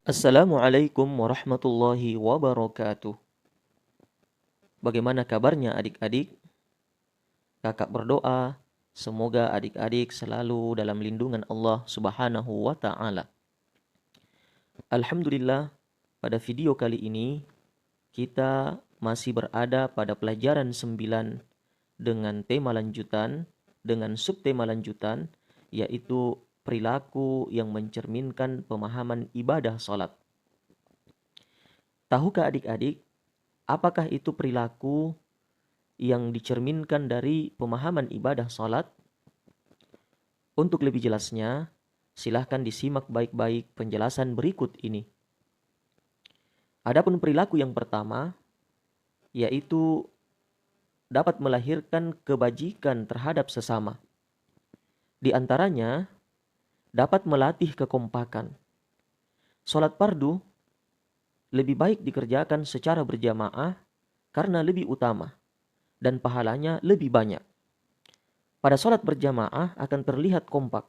Assalamualaikum warahmatullahi wabarakatuh. Bagaimana kabarnya adik-adik? Kakak berdoa, semoga adik-adik selalu dalam lindungan Allah Subhanahu wa Ta'ala. Alhamdulillah, pada video kali ini kita masih berada pada pelajaran 9 dengan tema lanjutan, dengan subtema lanjutan, yaitu perilaku yang mencerminkan pemahaman ibadah salat. Tahukah adik-adik, apakah itu perilaku yang dicerminkan dari pemahaman ibadah salat? Untuk lebih jelasnya, silahkan disimak baik-baik penjelasan berikut ini. Adapun perilaku yang pertama, yaitu dapat melahirkan kebajikan terhadap sesama. Di antaranya, dapat melatih kekompakan. Salat fardu lebih baik dikerjakan secara berjamaah karena lebih utama dan pahalanya lebih banyak. Pada salat berjamaah akan terlihat kompak.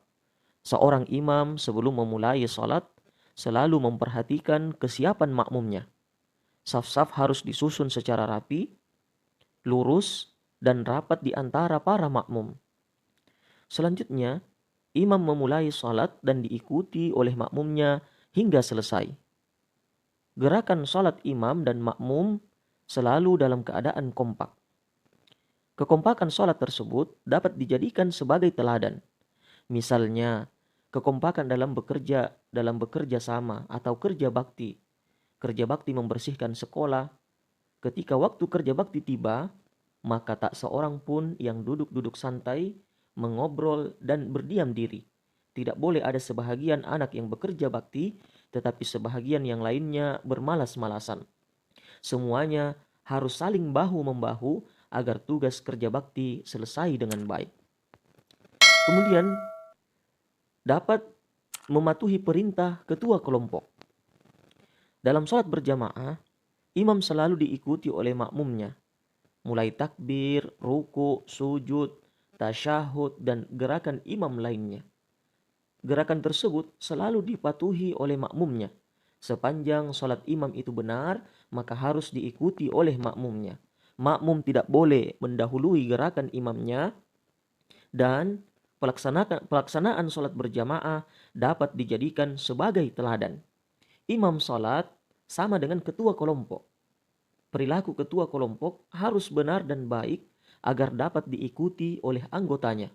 Seorang imam sebelum memulai salat selalu memperhatikan kesiapan makmumnya. Saf-saf harus disusun secara rapi, lurus, dan rapat di antara para makmum. Selanjutnya, imam memulai salat dan diikuti oleh makmumnya hingga selesai. Gerakan salat imam dan makmum selalu dalam keadaan kompak. Kekompakan salat tersebut dapat dijadikan sebagai teladan. Misalnya, kekompakan dalam bekerja sama atau kerja bakti. Kerja bakti membersihkan sekolah. Ketika waktu kerja bakti tiba, maka tak seorang pun yang duduk-duduk santai, mengobrol dan berdiam diri. Tidak boleh ada sebahagian anak yang bekerja bakti, tetapi sebahagian yang lainnya bermalas-malasan. Semuanya harus saling bahu-membahu agar tugas kerja bakti selesai dengan baik. Kemudian dapat mematuhi perintah ketua kelompok. Dalam sholat berjamaah, imam selalu diikuti oleh makmumnya, mulai takbir, ruku, sujud, tasyahud, dan gerakan imam lainnya. Gerakan tersebut selalu dipatuhi oleh makmumnya. Sepanjang sholat imam itu benar, maka harus diikuti oleh makmumnya. Makmum tidak boleh mendahului gerakan imamnya, dan pelaksanaan sholat berjamaah dapat dijadikan sebagai teladan. Imam sholat sama dengan ketua kelompok. Perilaku ketua kelompok harus benar dan baik agar dapat diikuti oleh anggotanya.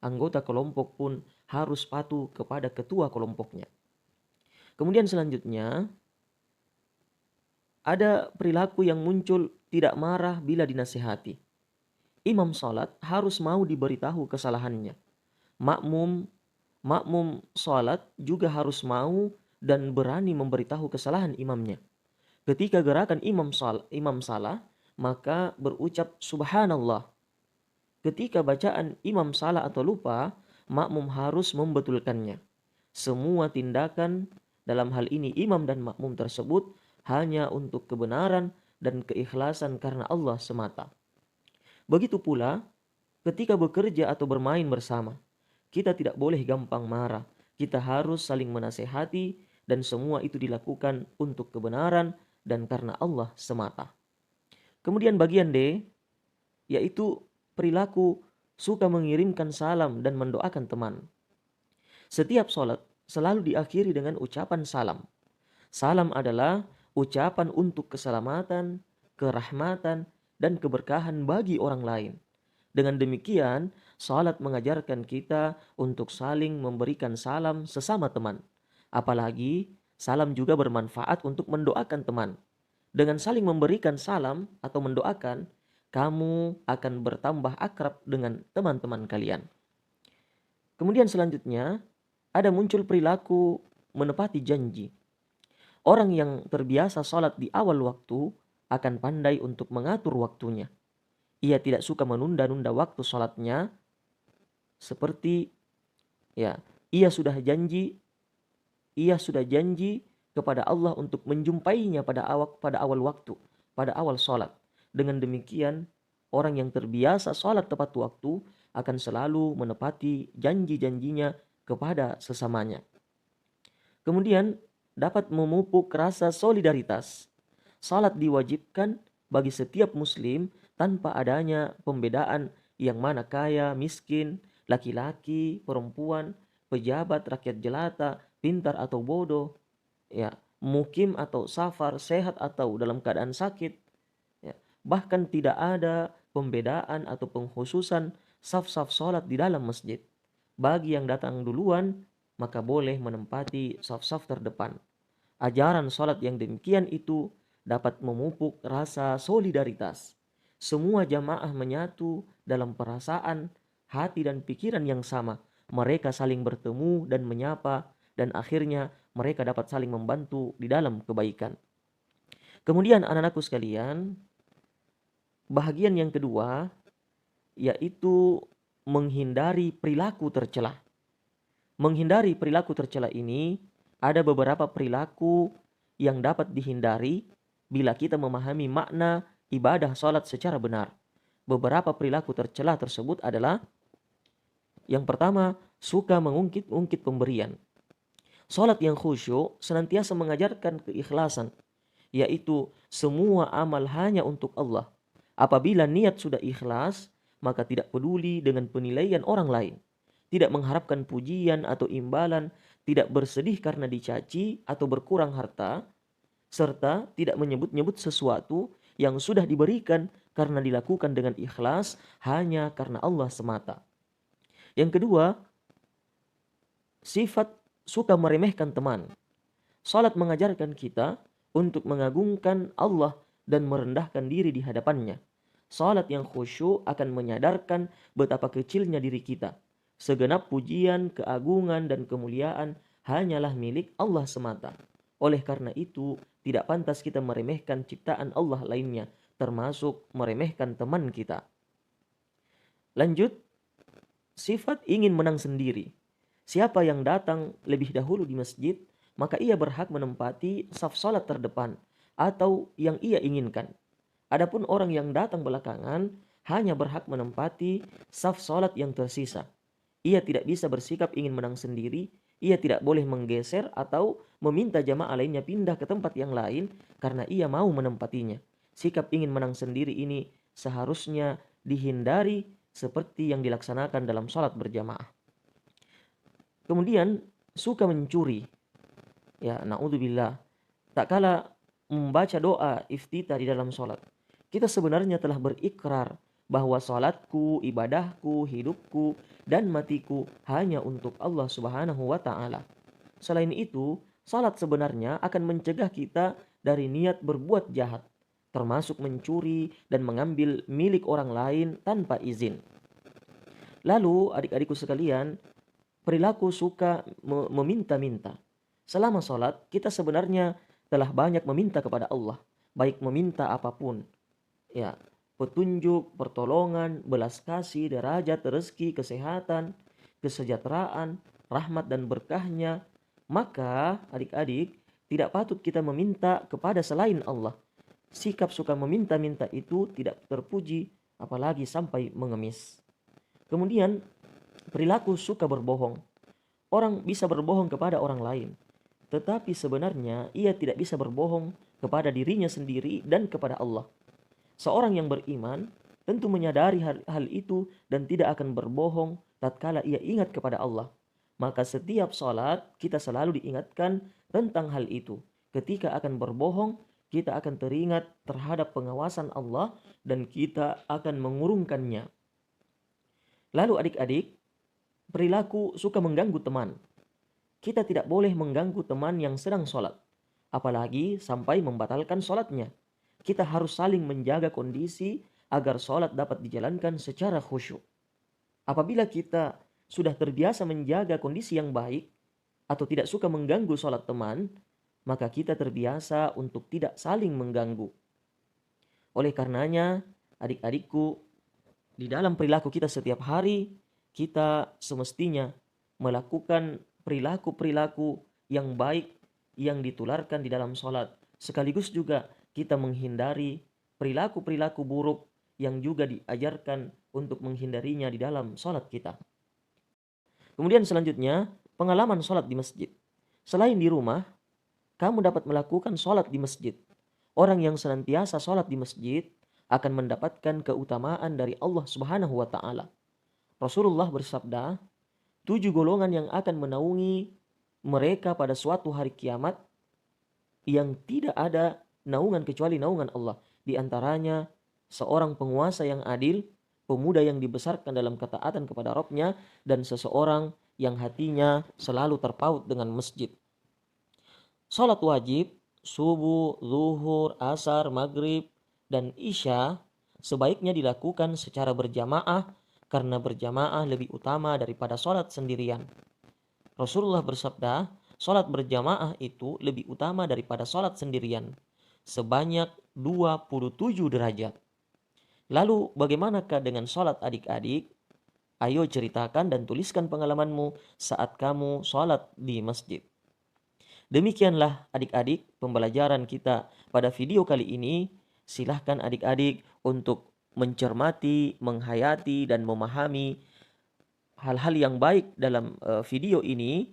Anggota kelompok pun harus patuh kepada ketua kelompoknya. Kemudian selanjutnya, ada perilaku yang muncul tidak marah bila dinasihati. Imam sholat harus mau diberitahu kesalahannya. Makmum sholat juga harus mau dan berani memberitahu kesalahan imamnya. Ketika gerakan imam salah, maka berucap subhanallah. Ketika bacaan imam salah atau lupa, makmum harus membetulkannya. Semua tindakan dalam hal ini imam dan makmum tersebut hanya untuk kebenaran dan keikhlasan karena Allah semata. Begitu pula ketika bekerja atau bermain bersama, kita tidak boleh gampang marah. Kita harus saling menasehati dan semua itu dilakukan untuk kebenaran dan karena Allah semata. Kemudian bagian D, yaitu perilaku suka mengirimkan salam dan mendoakan teman. Setiap sholat selalu diakhiri dengan ucapan salam. Salam adalah ucapan untuk keselamatan, kerahmatan, dan keberkahan bagi orang lain. Dengan demikian, salat mengajarkan kita untuk saling memberikan salam sesama teman. Apalagi, salam juga bermanfaat untuk mendoakan teman. Dengan saling memberikan salam atau mendoakan, kamu akan bertambah akrab dengan teman-teman kalian. Kemudian selanjutnya, ada muncul perilaku menepati janji. Orang yang terbiasa salat di awal waktu akan pandai untuk mengatur waktunya. Ia tidak suka menunda-nunda waktu salatnya, seperti ia sudah janji kepada Allah untuk menjumpainya pada awal waktu, pada awal salat. Dengan demikian, orang yang terbiasa salat tepat waktu akan selalu menepati janji-janjinya kepada sesamanya. Kemudian dapat memupuk rasa solidaritas. Salat diwajibkan bagi setiap muslim tanpa adanya pembedaan yang mana kaya, miskin, laki-laki, perempuan, pejabat, rakyat jelata, pintar atau bodoh, ya, mukim atau safar, sehat atau dalam keadaan sakit. Ya. Bahkan tidak ada pembedaan atau pengkhususan saf-saf sholat di dalam masjid. Bagi yang datang duluan, maka boleh menempati saf-saf terdepan. Ajaran sholat yang demikian itu dapat memupuk rasa solidaritas. Semua jamaah menyatu dalam perasaan, hati dan pikiran yang sama. Mereka saling bertemu dan menyapa, dan akhirnya mereka dapat saling membantu di dalam kebaikan. Kemudian anak-anakku sekalian, bahagian yang kedua yaitu menghindari perilaku tercela. Menghindari perilaku tercela ini, ada beberapa perilaku yang dapat dihindari bila kita memahami makna ibadah sholat secara benar. Beberapa perilaku tercela tersebut adalah, yang pertama, suka mengungkit-ungkit pemberian. Sholat yang khusyuk senantiasa mengajarkan keikhlasan, yaitu semua amal hanya untuk Allah. Apabila niat sudah ikhlas, maka tidak peduli dengan penilaian orang lain. Tidak mengharapkan pujian atau imbalan, tidak bersedih karena dicaci atau berkurang harta, serta tidak menyebut-nyebut sesuatu yang sudah diberikan karena dilakukan dengan ikhlas hanya karena Allah semata. Yang kedua, sifat suka meremehkan teman. Salat mengajarkan kita untuk mengagungkan Allah dan merendahkan diri di hadapannya. Salat yang khusyuk akan menyadarkan betapa kecilnya diri kita. Segenap pujian, keagungan, dan kemuliaan hanyalah milik Allah semata. Oleh karena itu, tidak pantas kita meremehkan ciptaan Allah lainnya, termasuk meremehkan teman kita. Lanjut, sifat ingin menang sendiri. Siapa yang datang lebih dahulu di masjid, maka ia berhak menempati saf salat terdepan atau yang ia inginkan. Adapun orang yang datang belakangan hanya berhak menempati saf salat yang tersisa. Ia tidak bisa bersikap ingin menang sendiri, ia tidak boleh menggeser atau meminta jamaah lainnya pindah ke tempat yang lain karena ia mau menempatinya. Sikap ingin menang sendiri ini seharusnya dihindari seperti yang dilaksanakan dalam salat berjamaah. Kemudian suka mencuri. Ya, naudzubillah. Tak kala membaca doa iftitah di dalam salat, kita sebenarnya telah berikrar bahwa salatku, ibadahku, hidupku, dan matiku hanya untuk Allah Subhanahu wa Ta'ala. Selain itu, salat sebenarnya akan mencegah kita dari niat berbuat jahat, termasuk mencuri dan mengambil milik orang lain tanpa izin. Lalu, adik-adikku sekalian, perilaku suka meminta-minta. Selama salat, kita sebenarnya telah banyak meminta kepada Allah, baik meminta apapun. Ya, petunjuk, pertolongan, belas kasih, derajat, rezeki, kesehatan, kesejahteraan, rahmat dan berkahnya. Maka adik-adik, tidak patut kita meminta kepada selain Allah. Sikap suka meminta-minta itu tidak terpuji, apalagi sampai mengemis. Kemudian, perilaku suka berbohong. Orang bisa berbohong kepada orang lain, tetapi sebenarnya ia tidak bisa berbohong kepada dirinya sendiri dan kepada Allah. Seorang yang beriman tentu menyadari hal itu dan tidak akan berbohong tatkala ia ingat kepada Allah. Maka setiap salat kita selalu diingatkan tentang hal itu. Ketika akan berbohong, kita akan teringat terhadap pengawasan Allah dan kita akan mengurungkannya. Lalu adik-adik, perilaku suka mengganggu teman. Kita tidak boleh mengganggu teman yang sedang salat, apalagi sampai membatalkan salatnya. Kita harus saling menjaga kondisi agar sholat dapat dijalankan secara khusyuk. Apabila kita sudah terbiasa menjaga kondisi yang baik atau tidak suka mengganggu sholat teman, maka kita terbiasa untuk tidak saling mengganggu. Oleh karenanya, adik-adikku, di dalam perilaku kita setiap hari, kita semestinya melakukan perilaku-perilaku yang baik yang ditularkan di dalam sholat. Sekaligus juga kita menghindari perilaku-perilaku buruk yang juga diajarkan untuk menghindarinya di dalam sholat kita. Kemudian selanjutnya, pengalaman sholat di masjid. Selain di rumah, kamu dapat melakukan sholat di masjid. Orang yang senantiasa sholat di masjid akan mendapatkan keutamaan dari Allah Subhanahu wa Ta'ala. Rasulullah bersabda, 7 golongan yang akan menaungi mereka pada suatu hari kiamat yang tidak ada naungan kecuali naungan Allah. Di antaranya seorang penguasa yang adil, pemuda yang dibesarkan dalam ketaatan kepada Rabb-nya, dan seseorang yang hatinya selalu terpaut dengan masjid. Salat wajib, subuh, zuhur, asar, maghrib, dan isya sebaiknya dilakukan secara berjamaah karena berjamaah lebih utama daripada salat sendirian. Rasulullah bersabda, salat berjamaah itu lebih utama daripada salat sendirian, sebanyak 27 derajat. Lalu bagaimanakah dengan salat adik-adik? Ayo ceritakan dan tuliskan pengalamanmu saat kamu salat di masjid. Demikianlah adik-adik pembelajaran kita pada video kali ini. Silahkan adik-adik untuk mencermati, menghayati, dan memahami hal-hal yang baik dalam video ini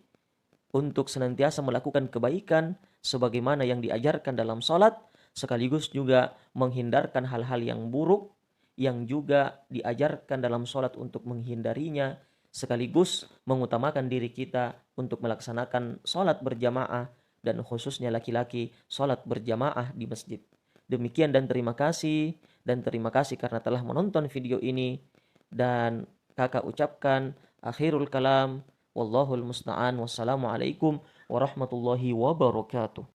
untuk senantiasa melakukan kebaikan sebagaimana yang diajarkan dalam sholat, sekaligus juga menghindarkan hal-hal yang buruk yang juga diajarkan dalam sholat untuk menghindarinya, sekaligus mengutamakan diri kita untuk melaksanakan sholat berjamaah dan khususnya laki-laki sholat berjamaah di masjid. Demikian dan terima kasih karena telah menonton video ini, dan kakak ucapkan akhirul kalam, wallahul musta'an, wassalamualaikum warahmatullahi wabarakatuh.